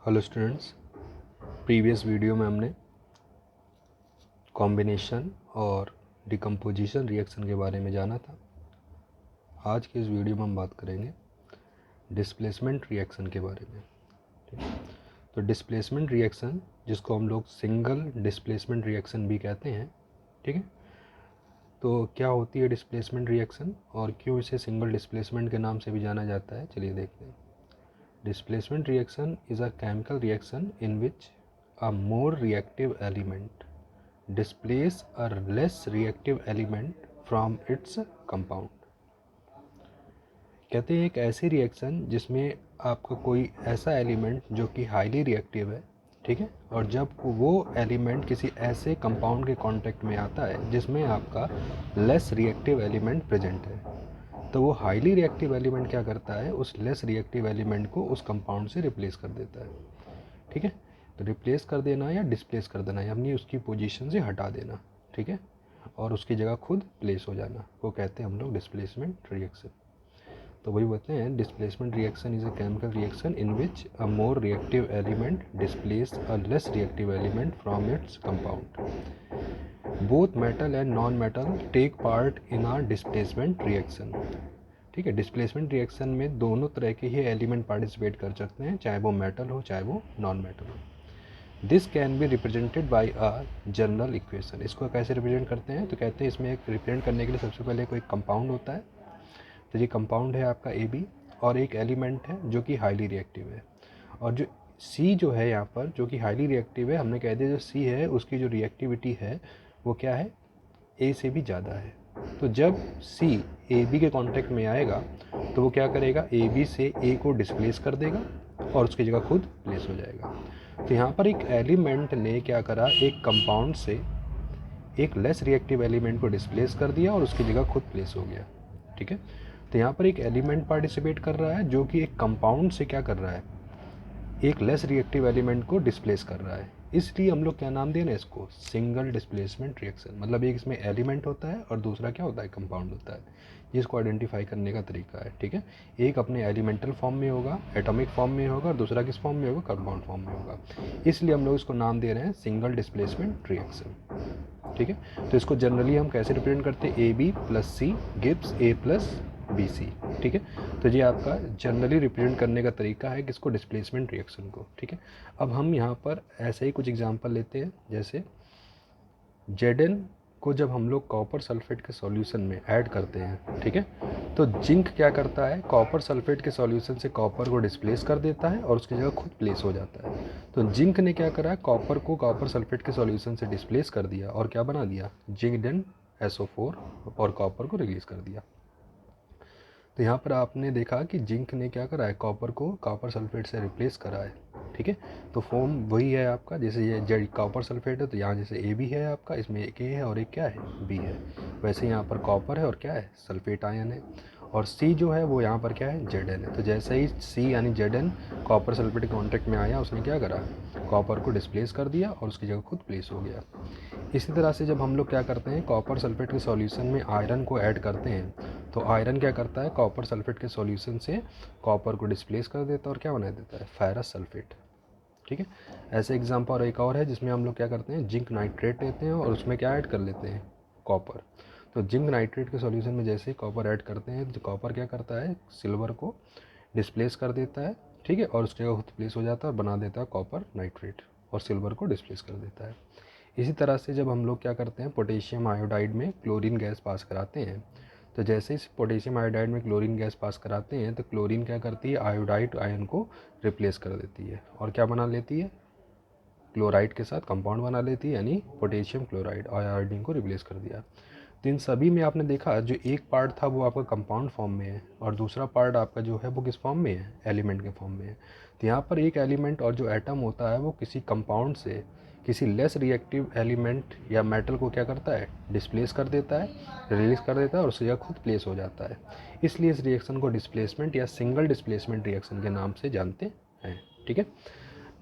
Hello students, previous video में हमने combination और डिकम्पोजिशन रिएक्शन के बारे में जाना था। आज के इस वीडियो में हम बात करेंगे डिस्प्लेसमेंट रिएक्शन के बारे में। ठीक है, तो डिस्प्लेसमेंट रिएक्शन, जिसको हम लोग सिंगल डिस्प्लेसमेंट रिएक्शन भी कहते हैं, ठीक है। तो क्या होती है डिस्प्लेसमेंट रिएक्शन और क्यों इसे सिंगल डिस्प्लेसमेंट के नाम से भी जाना जाता है, चलिए देखते हैं। Displacement reaction is a chemical reaction in which a more reactive element displace a less reactive element from its compound। कहते हैं एक ऐसी रिएक्शन जिसमें आपका कोई ऐसा एलिमेंट जो कि हाईली रिएक्टिव है, ठीक है, और जब वो एलिमेंट किसी ऐसे कंपाउंड के कांटेक्ट में आता है जिसमें आपका लेस रिएक्टिव एलिमेंट प्रेजेंट है, तो वो हाईली रिएक्टिव एलिमेंट क्या करता है, उस लेस रिएक्टिव एलिमेंट को उस कंपाउंड से रिप्लेस कर देता है। ठीक है, तो रिप्लेस कर देना या डिस्प्लेस कर देना, यानी उसकी पोजीशन से हटा देना, ठीक है, और उसकी जगह खुद प्लेस हो जाना, वो कहते हैं हम लोग डिस्प्लेसमेंट रिएक्शन। तो वही बोलते हैं displacement reaction is a chemical reaction in which a more reactive element displace a less reactive element from its compound. Both metal and non metal take part in our displacement reaction. ठीक है, displacement reaction में दोनों तरह के ही element participate कर सकते हैं, चाहे वो मेटल हो चाहे वो नॉन मेटल हो। This can be represented by a general equation. इसको कैसे रिप्रेजेंट करते हैं, तो कहते हैं इसमें एक रिप्रेजेंट करने के लिए सबसे पहले कोई कंपाउंड होता है। तो ये कंपाउंड है आपका AB, और एक एलिमेंट है जो कि हाईली रिएक्टिव है, और जो C जो है यहाँ पर जो कि हाईली रिएक्टिव है, हमने कह दिया जो C है उसकी जो रिएक्टिविटी है वो क्या है, A से भी ज़्यादा है। तो जब C AB के कांटेक्ट में आएगा तो वो क्या करेगा, AB से A को डिस्प्लेस कर देगा और उसकी जगह खुद प्लेस हो जाएगा। तो यहाँ पर एक एलिमेंट ने क्या करा, एक कंपाउंड से एक लेस रिएक्टिव एलिमेंट को डिस्प्लेस कर दिया और उसकी जगह खुद प्लेस हो गया। ठीक है, तो यहाँ पर एक एलिमेंट पार्टिसिपेट कर रहा है जो कि एक कंपाउंड से क्या कर रहा है, एक लेस रिएक्टिव एलिमेंट को डिस्प्लेस कर रहा है। इसलिए हम लोग क्या नाम दे रहे हैं इसको, सिंगल डिस्प्लेसमेंट रिएक्शन। मतलब एक इसमें एलिमेंट होता है और दूसरा क्या होता है, कंपाउंड होता है। ये इसको आइडेंटिफाई करने का तरीका है। ठीक है, एक अपने एलिमेंटल फॉर्म में होगा, एटॉमिक फॉर्म में होगा, और दूसरा किस फॉर्म में होगा, कंपाउंड फॉर्म में होगा। इसलिए हम लोग इसको नाम दे रहे हैं सिंगल डिस्प्लेसमेंट रिएक्शन। ठीक है, तो इसको जनरली हम कैसे रिप्रेजेंट करते हैं, AB plus C gives A plus BC। ठीक है, तो ये आपका जनरली रिप्रेजेंट करने का तरीका है किसको, डिस्प्लेसमेंट रिएक्शन को। ठीक है, अब हम यहाँ पर ऐसे ही कुछ एग्जांपल लेते हैं, जैसे Zn को जब हम लोग कॉपर सल्फेट के सॉल्यूशन में ऐड करते हैं, ठीक है, तो जिंक क्या करता है, कॉपर सल्फेट के सॉल्यूशन से कॉपर को डिस्प्लेस कर देता है और उसकी जगह खुद प्लेस हो जाता है। तो जिंक ने क्या करा, कॉपर को कॉपर सल्फेट के सॉल्यूशन से डिस्प्लेस कर दिया और क्या बना दिया, जिंक SO4, और कॉपर को रिलीज कर दिया। तो यहाँ पर आपने देखा कि जिंक ने क्या करा है, कॉपर को कॉपर सल्फेट से रिप्लेस करा है। ठीक है, तो फॉर्म वही है आपका, जैसे ये जेड कॉपर सल्फेट है तो यहाँ जैसे AB है आपका, इसमें एक A है और एक क्या है, B है। वैसे यहाँ पर कॉपर है और क्या है, सल्फेट आयन है, और C जो है वो यहाँ पर क्या है, Zn है। तो जैसे ही C यानी Zn कॉपर सल्फेट के कॉन्टेक्ट में आया, उसने क्या करा, कॉपर को डिस्प्लेस कर दिया और उसकी जगह खुद प्लेस हो गया। इसी तरह से जब हम लोग क्या करते हैं, कॉपर सल्फेट के सॉल्यूशन में आयरन को ऐड करते हैं, तो आयरन क्या करता है, कॉपर सल्फेट के सॉल्यूशन से कॉपर को डिस्प्लेस कर देता है और क्या बना देता है, फेरस सल्फेट। ठीक है, ऐसे एग्जाम्पल और एक और है जिसमें हम लोग क्या करते हैं, जिंक नाइट्रेट लेते हैं और उसमें क्या ऐड कर लेते हैं, कॉपर। तो जिंक नाइट्रेट के सॉल्यूशन में जैसे ही कॉपर ऐड करते हैं तो कॉपर क्या करता है, सिल्वर को डिस्प्लेस कर देता है, ठीक है, और उसकी जगह खुद प्लेस हो जाता है और बना देता है कॉपर नाइट्रेट, और सिल्वर को डिस्प्लेस कर देता है। इसी तरह से जब हम लोग क्या करते हैं, पोटेशियम आयोडाइड में क्लोरीन गैस पास कराते हैं, तो जैसे इस पोटेशियम आयोडाइड में क्लोरीन गैस पास कराते हैं तो क्लोरीन क्या करती है, आयोडाइड आयन को रिप्लेस कर देती है और क्या बना लेती है, क्लोराइड के साथ कंपाउंड बना लेती है, यानी पोटेशियम क्लोराइड, और आयोडीन को रिप्लेस कर दिया। तो इन सभी में आपने देखा जो एक पार्ट था वो आपका कंपाउंड फॉर्म में है और दूसरा पार्ट आपका जो है वो किस फॉर्म में है, एलिमेंट के फॉर्म में है। तो यहाँ पर एक एलिमेंट और जो एटम होता है वो किसी कंपाउंड से किसी लेस रिएक्टिव एलिमेंट या मेटल को क्या करता है, डिस्प्लेस कर देता है, रिलीज कर देता है और उसकी जगह खुद प्लेस हो जाता है। इसलिए इस रिएक्शन को डिस्प्लेसमेंट या सिंगल डिस्प्लेसमेंट रिएक्शन के नाम से जानते हैं। ठीक है,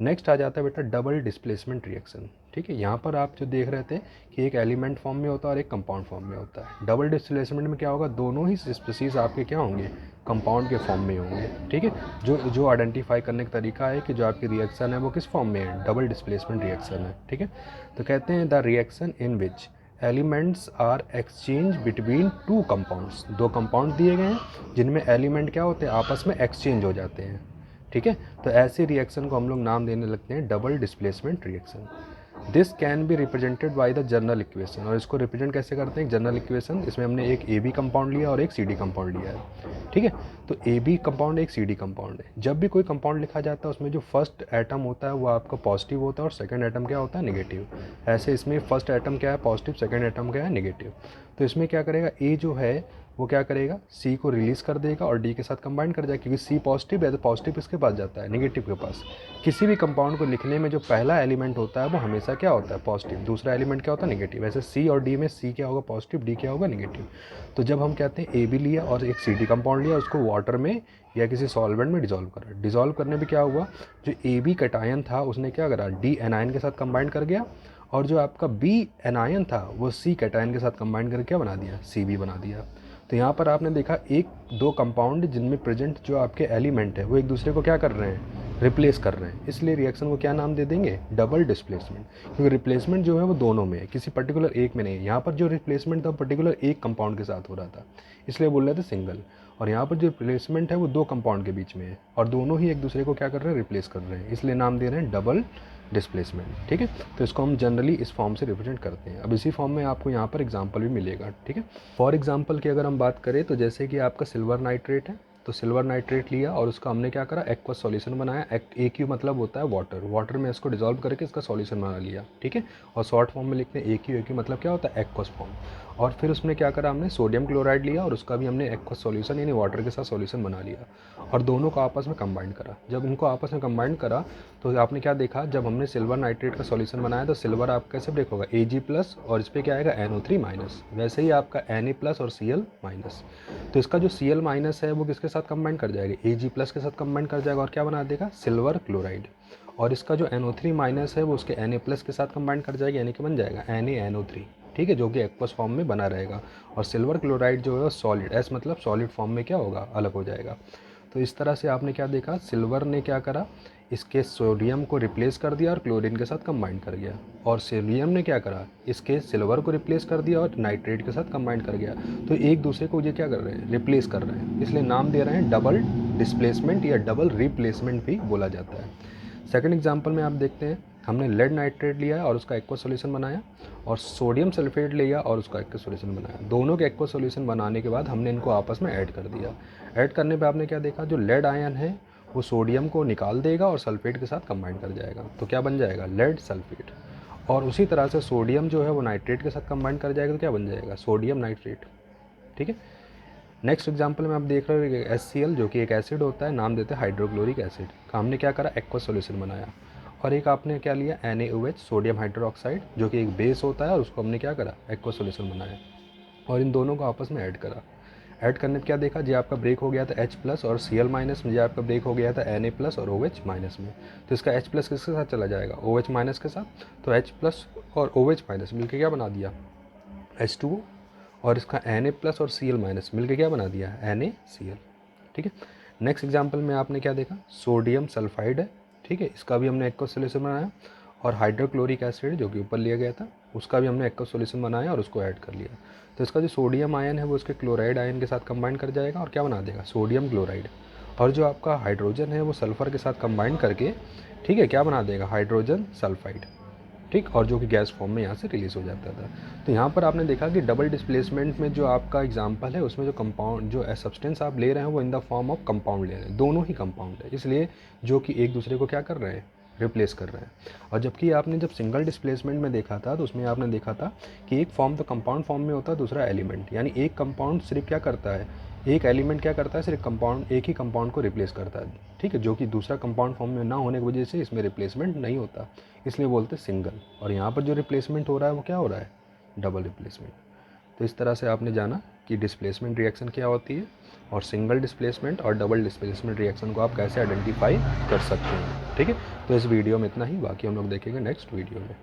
नेक्स्ट आ जाता है बेटा डबल डिस्प्लेसमेंट रिएक्शन। ठीक है, यहाँ पर आप जो देख रहे थे कि एक एलिमेंट फॉर्म में होता है और एक कंपाउंड फॉर्म में होता है। डबल डिस्प्लेसमेंट में क्या होगा, दोनों ही स्पीसीज आपके क्या होंगे, कंपाउंड के फॉर्म में होंगे। ठीक है, जो आइडेंटिफाई करने का तरीका है कि जो आपकी रिएक्शन है वो किस फॉर्म में है, डबल डिस्प्लेसमेंट रिएक्शन है। ठीक है, तो कहते हैं the reaction in which elements are exchange between two compounds. दो कंपाउंड दिए गए हैं जिनमें एलिमेंट क्या होते हैं, आपस में एक्सचेंज हो जाते हैं। ठीक है, तो ऐसे रिएक्शन को हम लोग नाम देने लगते हैं double displacement reaction. This can be represented by the general equation. और इसको रिप्रेजेंट कैसे करते हैं, जनरल इक्वेशन, इसमें हमने एक ए बी कंपाउंड लिया और एक सी डी कंपाउंड लिया है। ठीक है, तो ए बी कंपाउंड एक सी डी कंपाउंड है। जब भी कोई कंपाउंड लिखा जाता है उसमें जो फर्स्ट एटम होता है वो आपका पॉजिटिव होता है और सेकंड एटम क्या होता है, नेगेटिव। ऐसे इसमें फर्स्ट एटम क्या है, पॉजिटिव, सेकंड एटम क्या है, नेगेटिव। तो इसमें क्या करेगा, ए जो है वो क्या करेगा, सी को रिलीज़ कर देगा और डी के साथ कंबाइन कर जाएगा, क्योंकि सी पॉजिटिव है तो पॉजिटिव किसके पास जाता है, नेगेटिव के पास। किसी भी कंपाउंड को लिखने में जो पहला एलिमेंट होता है वो हमेशा क्या होता है, पॉजिटिव, दूसरा एलिमेंट क्या होता है, नेगेटिव। वैसे सी और डी में सी क्या होगा, पॉजिटिव, डी क्या होगा, नेगेटिव। तो जब हम कहते हैं ए बी लिया और एक सी डी कंपाउंड लिया, उसको वाटर में या किसी सॉल्वेंट में डिजोल्व करा, डिजोल्व करने में क्या हुआ, जो ए बी कैटायन था उसने क्या करा, डी एनायन के साथ कंबाइन कर गया, और जो आपका बी एनायन था वो सी कैटायन के साथ कंबाइन करके क्या बना दिया, सी बी बना दिया। तो यहाँ पर आपने देखा एक दो कंपाउंड जिनमें प्रेजेंट जो आपके एलिमेंट है वो एक दूसरे को क्या कर रहे हैं, रिप्लेस कर रहे हैं। इसलिए रिएक्शन को क्या नाम दे देंगे, डबल डिस्प्लेसमेंट। क्योंकि रिप्लेसमेंट जो है वो दोनों में है, किसी पर्टिकुलर एक में नहीं है। यहाँ पर जो रिप्लेसमेंट था पर्टिकुलर एक कंपाउंड के साथ हो रहा था, इसलिए बोल रहे थे सिंगल। और यहाँ पर जो रिप्लेसमेंट है वो दो कंपाउंड के बीच में है और दोनों ही एक दूसरे को क्या कर रहे हैं, रिप्लेस कर रहे हैं, इसलिए नाम दे रहे हैं डबल डिस्प्लेसमेंट। ठीक है, तो इसको हम जनरली इस फॉर्म से रिप्रेजेंट करते हैं। अब इसी फॉर्म में आपको यहाँ पर एग्जांपल भी मिलेगा। ठीक है, फॉर एग्जांपल की अगर हम बात करें तो जैसे कि आपका सिल्वर नाइट्रेट है, तो सिल्वर नाइट्रेट लिया और उसका हमने क्या करा, एक्वस सॉल्यूशन बनाया। AQ मतलब होता है वाटर, वाटर में इसको डिजोल्व करके इसका सॉल्यूशन बना लिया। ठीक है, और शॉर्ट फॉर्म में लिखते हैं AQ मतलब क्या होता है, एक्वस फॉर्म। और फिर उसमें क्या करा, हमने सोडियम क्लोराइड लिया और उसका भी हमने एक्वस सॉल्यूशन यानी वाटर के साथ सॉल्यूशन बना लिया और दोनों को आपस में कंबाइन करा। जब उनको आपस में कंबाइन करा तो आपने क्या देखा, जब हमने सिल्वर नाइट्रेट का सॉल्यूशन बनाया तो सिल्वर आपका कैसे ब्रेक होगा, Ag+ और इस पर क्या आएगा, NO3-। वैसे ही आपका Na+ और Cl-। तो इसका जो Cl- है वो किसके साथ कंबाइन कर जाएगा, Ag+ के साथ कंबाइन कर जाएगा और क्या बना देगा, सिल्वर क्लोराइड। और इसका जो NO3- है वो उसके Na+ के साथ कंबाइन कर जाएगा, यानी कि बन जाएगा NaNO3। ठीक है, जो कि एक्वस फॉर्म में बना रहेगा। और सिल्वर क्लोराइड जो है सॉलिड, S मतलब सॉलिड फॉर्म में क्या होगा, अलग हो जाएगा। तो इस तरह से आपने क्या देखा, सिल्वर ने क्या करा, इसके सोडियम को रिप्लेस कर दिया और क्लोरीन के साथ कंबाइन कर गया, और सोडियम ने क्या करा, इसके सिल्वर को रिप्लेस कर दिया और नाइट्रेट के साथ कंबाइन कर गया। तो एक दूसरे को ये क्या कर रहे हैं, रिप्लेस कर रहे हैं, इसलिए नाम दे रहे हैं डबल डिस्प्लेसमेंट या डबल रिप्लेसमेंट भी बोला जाता है। सेकंड एग्जांपल में आप देखते हैं, हमने लेड नाइट्रेट लिया और उसका एक्वा सॉल्यूशन बनाया, और सोडियम सल्फेट लिया और उसका एक्वा सॉल्यूशन बनाया। दोनों के एक्वा सॉल्यूशन बनाने के बाद हमने इनको आपस में ऐड कर दिया। ऐड करने पे आपने क्या देखा, जो लेड आयन है वो सोडियम को निकाल देगा और सल्फेट के साथ कंबाइन कर जाएगा, तो क्या बन जाएगा, लेड सल्फेट। और उसी तरह से सोडियम जो है वो नाइट्रेट के साथ कंबाइन कर जाएगा, तो क्या बन जाएगा, सोडियम नाइट्रेट। ठीक है, नेक्स्ट एग्जांपल में आप देख रहे हो HCl जो कि एक एसिड होता है, नाम देते हैं हाइड्रोक्लोरिक एसिड का। हमने क्या करा, एक्वा सॉल्यूशन बनाया। और एक आपने क्या लिया, NaOH सोडियम हाइड्रोक्साइड जो कि एक बेस होता है, और उसको हमने क्या करा, एक्वा सॉल्यूशन बनाया और इन दोनों को आपस में ऐड करा। ऐड करने पर क्या देखा, जी आपका ब्रेक हो गया था H+ और Cl- में, जो आपका ब्रेक हो गया था Na+ और OH- में। तो इसका H+ किसके साथ चला जाएगा, OH- के साथ। तो H+ और OH- मिलकर क्या बना दिया, H2O। और इसका Na+ और Cl- मिलकर क्या बना दिया, NaCl। ठीक है, नेक्स्ट एग्जांपल में आपने क्या देखा, सोडियम सल्फाइड है। ठीक है, इसका भी हमने एक्वा सॉल्यूशन बनाया। और हाइड्रोक्लोरिक एसिड जो कि ऊपर लिया गया था उसका भी हमने एक्वा सॉल्यूशन बनाया और उसको ऐड कर लिया। तो इसका जो सोडियम आयन है वो उसके क्लोराइड आयन के साथ कंबाइन कर जाएगा और क्या बना देगा, सोडियम क्लोराइड। और जो आपका हाइड्रोजन है वो सल्फ़र के साथ कंबाइन करके, ठीक है, क्या बना देगा, हाइड्रोजन सल्फाइड। ठीक, और जो कि गैस फॉर्म में यहाँ से रिलीज़ हो जाता था। तो यहाँ पर आपने देखा कि डबल डिस्प्लेसमेंट में जो आपका एग्जांपल है उसमें जो कंपाउंड, जो सब्सटेंस आप ले रहे हैं वो in the form of compound ले रहे हैं, दोनों ही कंपाउंड है, इसलिए जो कि एक दूसरे को क्या कर रहे हैं, रिप्लेस कर रहे हैं। और जबकि आपने जब सिंगल डिस्प्लेसमेंट में देखा था तो उसमें आपने देखा था कि एक फॉर्म तो कंपाउंड फॉर्म में होता है, दूसरा एलिमेंट, यानी एक कंपाउंड सिर्फ क्या करता है, एक एलिमेंट क्या करता है, सिर्फ कंपाउंड, एक ही कंपाउंड को रिप्लेस करता है। ठीक है, जो कि दूसरा कंपाउंड फॉर्म में ना होने की वजह से इसमें रिप्लेसमेंट नहीं होता, इसलिए बोलते हैं सिंगल। और यहाँ पर जो रिप्लेसमेंट हो रहा है वो क्या हो रहा है, डबल रिप्लेसमेंट। तो इस तरह से आपने जाना कि डिस्प्लेसमेंट रिएक्शन क्या होती है और सिंगल डिस्प्लेसमेंट और डबल डिस्प्लेसमेंट रिएक्शन को आप कैसे आइडेंटिफाई कर सकते हैं। ठीक है, तो इस वीडियो में इतना ही, बाकी हम लोग देखेंगे नेक्स्ट वीडियो में।